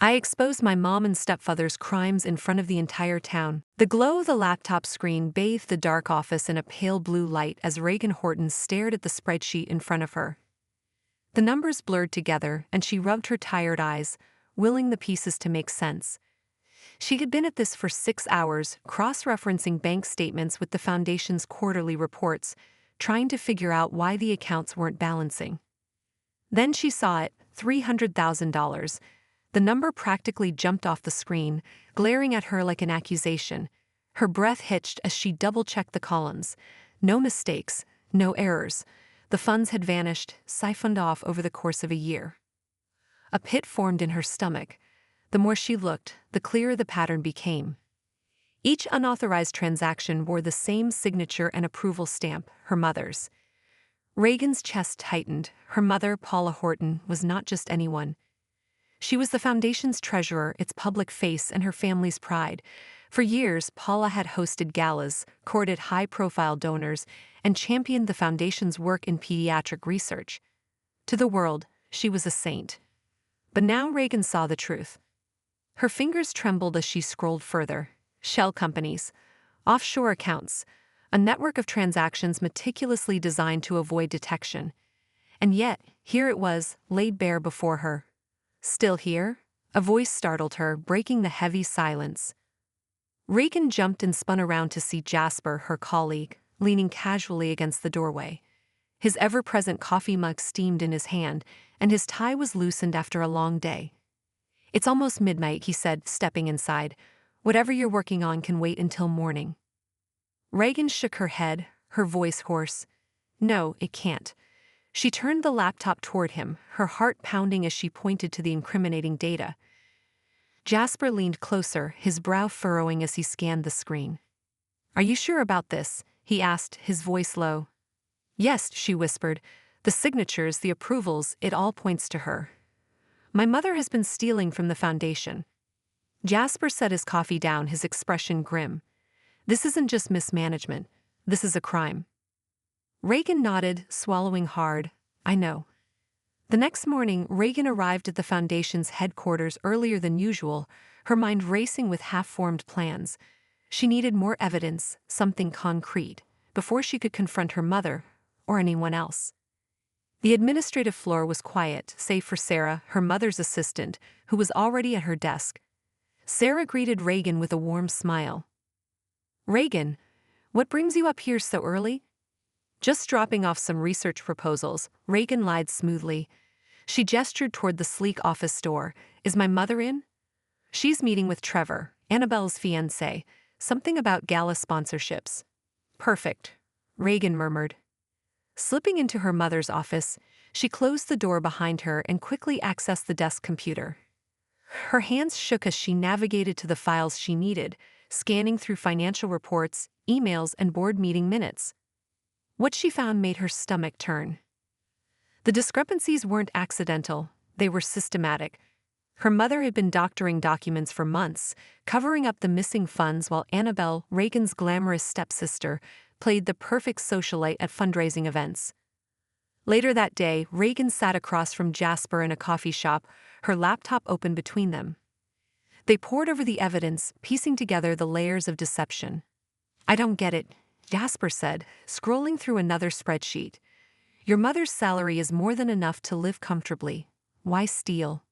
I exposed my mom and stepfather's crimes in front of the entire town. The glow of the laptop screen bathed the dark office in a pale blue light as Reagan Horton stared at the spreadsheet in front of her. The numbers blurred together, and she rubbed her tired eyes, willing the pieces to make sense. She had been at this for 6 hours, cross-referencing bank statements with the foundation's quarterly reports, trying to figure out why the accounts weren't balancing. Then she saw it, $300,000. The number practically jumped off the screen, glaring at her like an accusation. Her breath hitched as she double-checked the columns. No mistakes, no errors. The funds had vanished, siphoned off over the course of a year. A pit formed in her stomach. The more she looked, the clearer the pattern became. Each unauthorized transaction bore the same signature and approval stamp, her mother's. Reagan's chest tightened. Her mother, Paula Horton, was not just anyone. She was the foundation's treasurer, its public face, and her family's pride. For years, Paula had hosted galas, courted high-profile donors, and championed the foundation's work in pediatric research. To the world, she was a saint. But now Reagan saw the truth. Her fingers trembled as she scrolled further. Shell companies, offshore accounts, a network of transactions meticulously designed to avoid detection. And yet, here it was, laid bare before her. "Still here?" A voice startled her, breaking the heavy silence. Reagan jumped and spun around to see Jasper, her colleague, leaning casually against the doorway. His ever-present coffee mug steamed in his hand, and his tie was loosened after a long day. "It's almost midnight," he said, stepping inside. "Whatever you're working on can wait until morning." Reagan shook her head, her voice hoarse. "No, it can't." She turned the laptop toward him, her heart pounding as she pointed to the incriminating data. Jasper leaned closer, his brow furrowing as he scanned the screen. "Are you sure about this?" he asked, his voice low. "Yes," she whispered. "The signatures, the approvals, it all points to her. My mother has been stealing from the foundation." Jasper set his coffee down, his expression grim. "This isn't just mismanagement. This is a crime." Reagan nodded, swallowing hard. "I know." The next morning, Reagan arrived at the foundation's headquarters earlier than usual, her mind racing with half-formed plans. She needed more evidence, something concrete, before she could confront her mother, or anyone else. The administrative floor was quiet, save for Sarah, her mother's assistant, who was already at her desk. Sarah greeted Reagan with a warm smile. "Reagan, what brings you up here so early?" "Just dropping off some research proposals," Reagan lied smoothly. She gestured toward the sleek office door. "Is my mother in?" "She's meeting with Trevor, Annabelle's fiancé. Something about gala sponsorships." "Perfect," Reagan murmured. Slipping into her mother's office, she closed the door behind her and quickly accessed the desk computer. Her hands shook as she navigated to the files she needed, scanning through financial reports, emails, and board meeting minutes. What she found made her stomach turn. The discrepancies weren't accidental, they were systematic. Her mother had been doctoring documents for months, covering up the missing funds while Annabelle, Reagan's glamorous stepsister, played the perfect socialite at fundraising events. Later that day, Reagan sat across from Jasper in a coffee shop, her laptop open between them. They pored over the evidence, piecing together the layers of deception. "I don't get it," Jasper said, scrolling through another spreadsheet. "Your mother's salary is more than enough to live comfortably. Why steal?"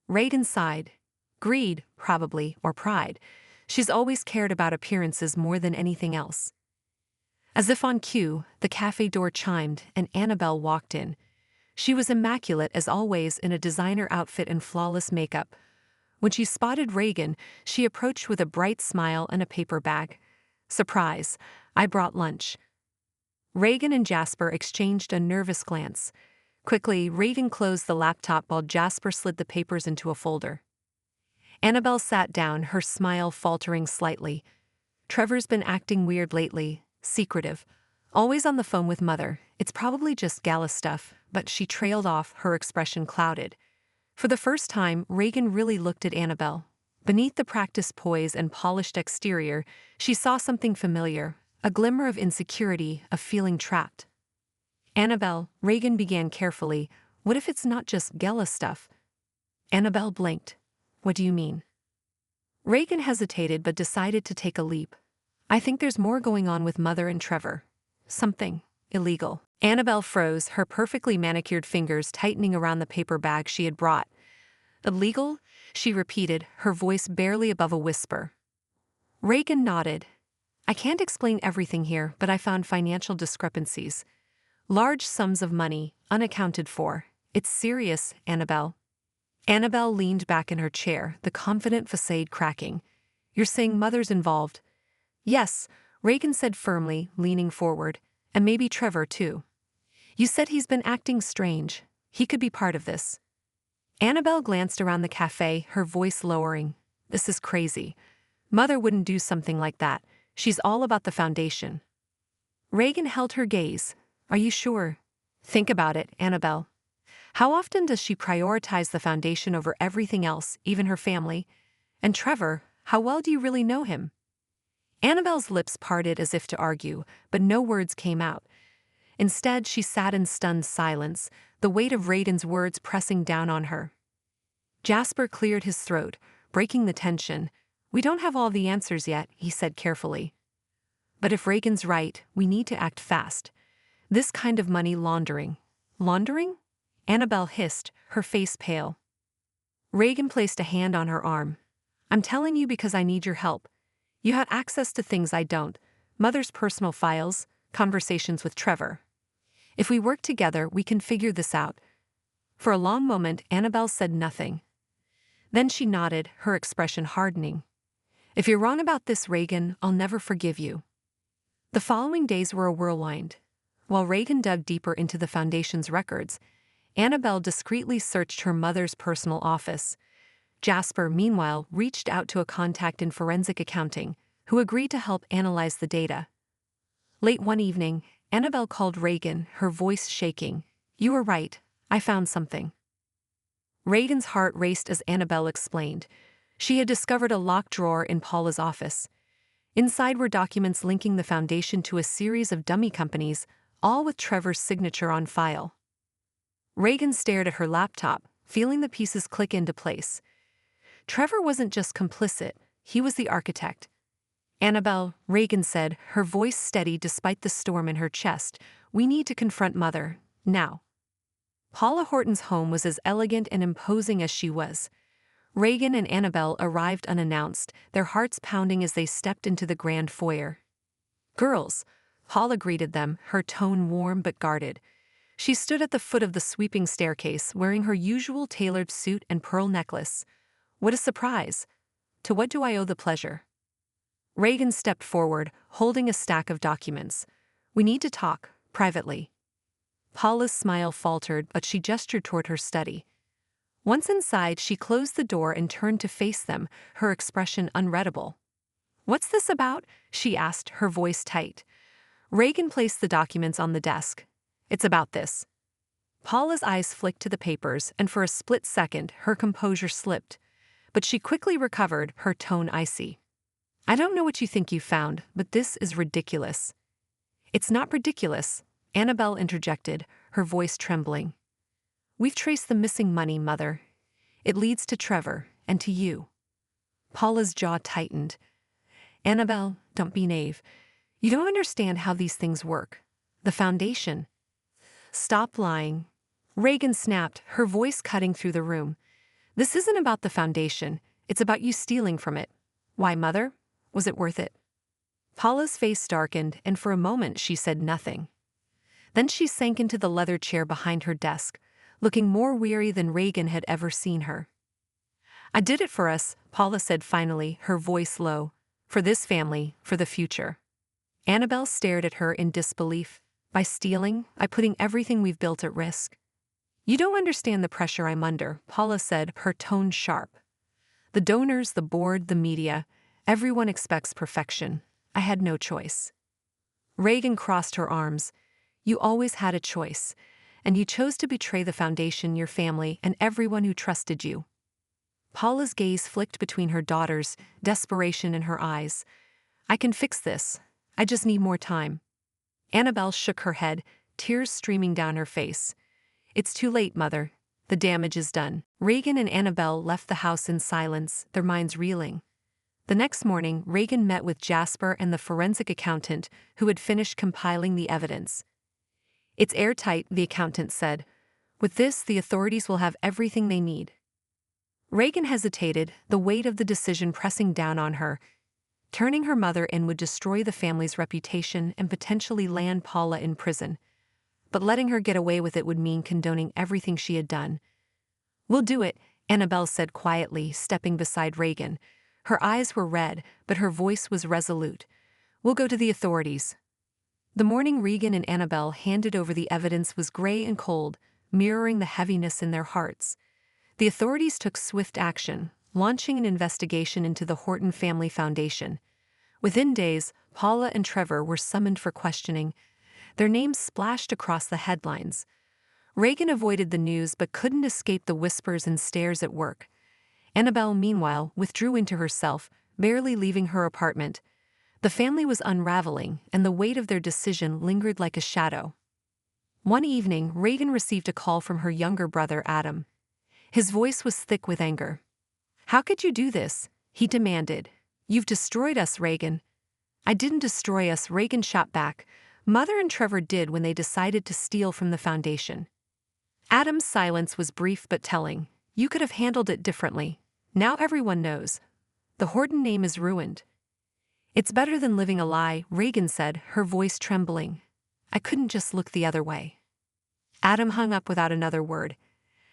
Reagan sighed. "Greed, probably, or pride. She's always cared about appearances more than anything else." As if on cue, the cafe door chimed, and Annabelle walked in. She was immaculate as always in a designer outfit and flawless makeup. When she spotted Reagan, she approached with a bright smile and a paper bag. "Surprise, I brought lunch." Reagan and Jasper exchanged a nervous glance. Quickly, Reagan closed the laptop while Jasper slid the papers into a folder. Annabelle sat down, her smile faltering slightly. "Trevor's been acting weird lately, secretive. Always on the phone with Mother. It's probably just gala stuff," but she trailed off, her expression clouded. For the first time, Reagan really looked at Annabelle. Beneath the practiced poise and polished exterior, she saw something familiar, a glimmer of insecurity, of feeling trapped. "Annabelle," Reagan began carefully, "what if it's not just gala stuff?" Annabelle blinked. What do you mean? Reagan hesitated but decided to take a leap. I think there's more going on with Mother and Trevor. Something illegal. Annabelle froze, her perfectly manicured fingers tightening around the paper bag she had brought. Illegal? She repeated, her voice barely above a whisper. Reagan nodded. I can't explain everything here, but I found financial discrepancies. Large sums of money, unaccounted for. It's serious, Annabelle. Annabelle leaned back in her chair, the confident facade cracking. You're saying Mother's involved? Yes, Reagan said firmly, leaning forward. And maybe Trevor, too. You said he's been acting strange. He could be part of this. Annabelle glanced around the cafe, her voice lowering. This is crazy. Mother wouldn't do something like that. She's all about the foundation. Reagan held her gaze. Are you sure? Think about it, Annabelle. How often does she prioritize the foundation over everything else, even her family? And Trevor, how well do you really know him? Annabelle's lips parted as if to argue, but no words came out. Instead, she sat in stunned silence, the weight of Reagan's words pressing down on her. Jasper cleared his throat, breaking the tension. We don't have all the answers yet, he said carefully. But if Reagan's right, we need to act fast. This kind of money laundering. Laundering? Annabelle hissed, her face pale. Reagan placed a hand on her arm. I'm telling you because I need your help. You had access to things I don't. Mother's personal files, conversations with Trevor. If we work together, we can figure this out. For a long moment, Annabelle said nothing. Then she nodded, her expression hardening. If you're wrong about this, Reagan, I'll never forgive you. The following days were a whirlwind. While Reagan dug deeper into the foundation's records, Annabelle discreetly searched her mother's personal office. Jasper, meanwhile, reached out to a contact in forensic accounting, who agreed to help analyze the data. Late one evening, Annabelle called Reagan, her voice shaking. You were right, I found something. Reagan's heart raced as Annabelle explained. She had discovered a locked drawer in Paula's office. Inside were documents linking the foundation to a series of dummy companies, all with Trevor's signature on file. Reagan stared at her laptop, feeling the pieces click into place. Trevor wasn't just complicit, he was the architect. Annabelle, Reagan said, her voice steady despite the storm in her chest, we need to confront Mother, now. Paula Horton's home was as elegant and imposing as she was. Reagan and Annabelle arrived unannounced, their hearts pounding as they stepped into the grand foyer. Girls, Paula greeted them, her tone warm but guarded. She stood at the foot of the sweeping staircase, wearing her usual tailored suit and pearl necklace. What a surprise! To what do I owe the pleasure? Reagan stepped forward, holding a stack of documents. We need to talk, privately. Paula's smile faltered, but she gestured toward her study. Once inside, she closed the door and turned to face them, her expression unreadable. What's this about? She asked, her voice tight. Reagan placed the documents on the desk. It's about this. Paula's eyes flicked to the papers, and for a split second, her composure slipped. But she quickly recovered, her tone icy. I don't know what you think you found, but this is ridiculous. It's not ridiculous, Annabelle interjected, her voice trembling. We've traced the missing money, Mother. It leads to Trevor, and to you. Paula's jaw tightened. Annabelle, don't be naive. You don't understand how these things work. The foundation. Stop lying. Reagan snapped, her voice cutting through the room. This isn't about the foundation. It's about you stealing from it. Why, Mother? Was it worth it? Paula's face darkened, and for a moment she said nothing. Then she sank into the leather chair behind her desk, looking more weary than Reagan had ever seen her. I did it for us, Paula said finally, her voice low. For this family, for the future. Annabelle stared at her in disbelief. By stealing, I'm putting everything we've built at risk. You don't understand the pressure I'm under, Paula said, her tone sharp. The donors, the board, the media, everyone expects perfection. I had no choice. Reagan crossed her arms. You always had a choice, and you chose to betray the foundation, your family, and everyone who trusted you. Paula's gaze flicked between her daughters, desperation in her eyes. I can fix this. I just need more time. Annabelle shook her head, tears streaming down her face. It's too late, Mother. The damage is done. Reagan and Annabelle left the house in silence, their minds reeling. The next morning, Reagan met with Jasper and the forensic accountant, who had finished compiling the evidence. "It's airtight," the accountant said. "With this, the authorities will have everything they need." Reagan hesitated, the weight of the decision pressing down on her. Turning her mother in would destroy the family's reputation and potentially land Paula in prison. But letting her get away with it would mean condoning everything she had done. "We'll do it," Annabelle said quietly, stepping beside Reagan. Her eyes were red, but her voice was resolute. "We'll go to the authorities." The morning Reagan and Annabelle handed over the evidence was gray and cold, mirroring the heaviness in their hearts. The authorities took swift action, launching an investigation into the Horton Family Foundation. Within days, Paula and Trevor were summoned for questioning. Their names splashed across the headlines. Reagan avoided the news but couldn't escape the whispers and stares at work. Annabelle, meanwhile, withdrew into herself, barely leaving her apartment. The family was unraveling, and the weight of their decision lingered like a shadow. One evening, Reagan received a call from her younger brother, Adam. His voice was thick with anger. "How could you do this?" he demanded. "You've destroyed us, Reagan." "I didn't destroy us," Reagan shot back. "Mother and Trevor did when they decided to steal from the foundation." Adam's silence was brief but telling. "You could have handled it differently. Now everyone knows. The Horton name is ruined." "It's better than living a lie," Reagan said, her voice trembling. "I couldn't just look the other way." Adam hung up without another word,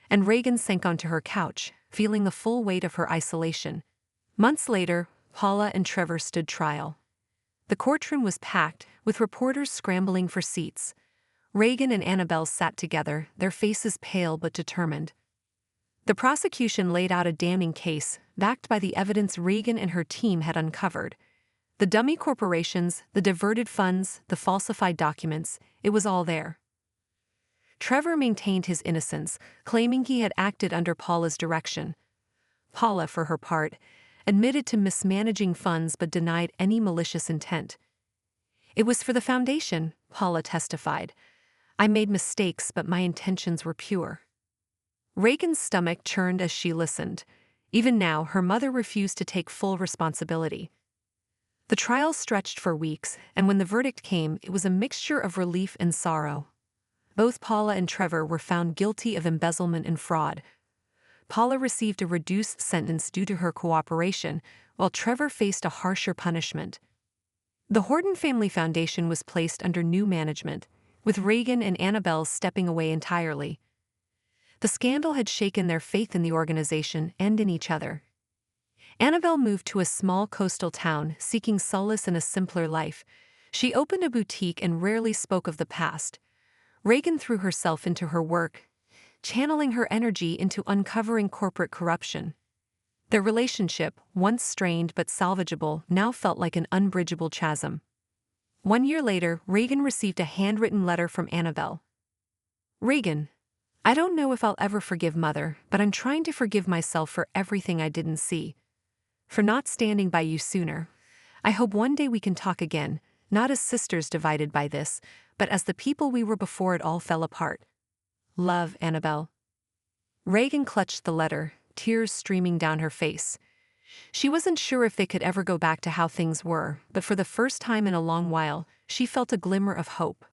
and Reagan sank onto her couch, feeling the full weight of her isolation. Months later, Paula and Trevor stood trial. The courtroom was packed, with reporters scrambling for seats. Reagan and Annabelle sat together, their faces pale but determined. The prosecution laid out a damning case, backed by the evidence Reagan and her team had uncovered. The dummy corporations, the diverted funds, the falsified documents, it was all there. Trevor maintained his innocence, claiming he had acted under Paula's direction. Paula, for her part, admitted to mismanaging funds but denied any malicious intent. "It was for the foundation," Paula testified. "I made mistakes, but my intentions were pure." Reagan's stomach churned as she listened. Even now, her mother refused to take full responsibility. The trial stretched for weeks, and when the verdict came, it was a mixture of relief and sorrow. Both Paula and Trevor were found guilty of embezzlement and fraud. Paula received a reduced sentence due to her cooperation, while Trevor faced a harsher punishment. The Horton Family Foundation was placed under new management, with Reagan and Annabelle stepping away entirely. The scandal had shaken their faith in the organization and in each other. Annabelle moved to a small coastal town, seeking solace in a simpler life. She opened a boutique and rarely spoke of the past. Reagan threw herself into her work, channeling her energy into uncovering corporate corruption. Their relationship, once strained but salvageable, now felt like an unbridgeable chasm. 1 year later, Reagan received a handwritten letter from Annabelle. "Reagan, I don't know if I'll ever forgive Mother, but I'm trying to forgive myself for everything I didn't see. For not standing by you sooner. I hope one day we can talk again, not as sisters divided by this, but as the people we were before it all fell apart. Love, Annabelle." Reagan clutched the letter, tears streaming down her face. She wasn't sure if they could ever go back to how things were, but for the first time in a long while, she felt a glimmer of hope.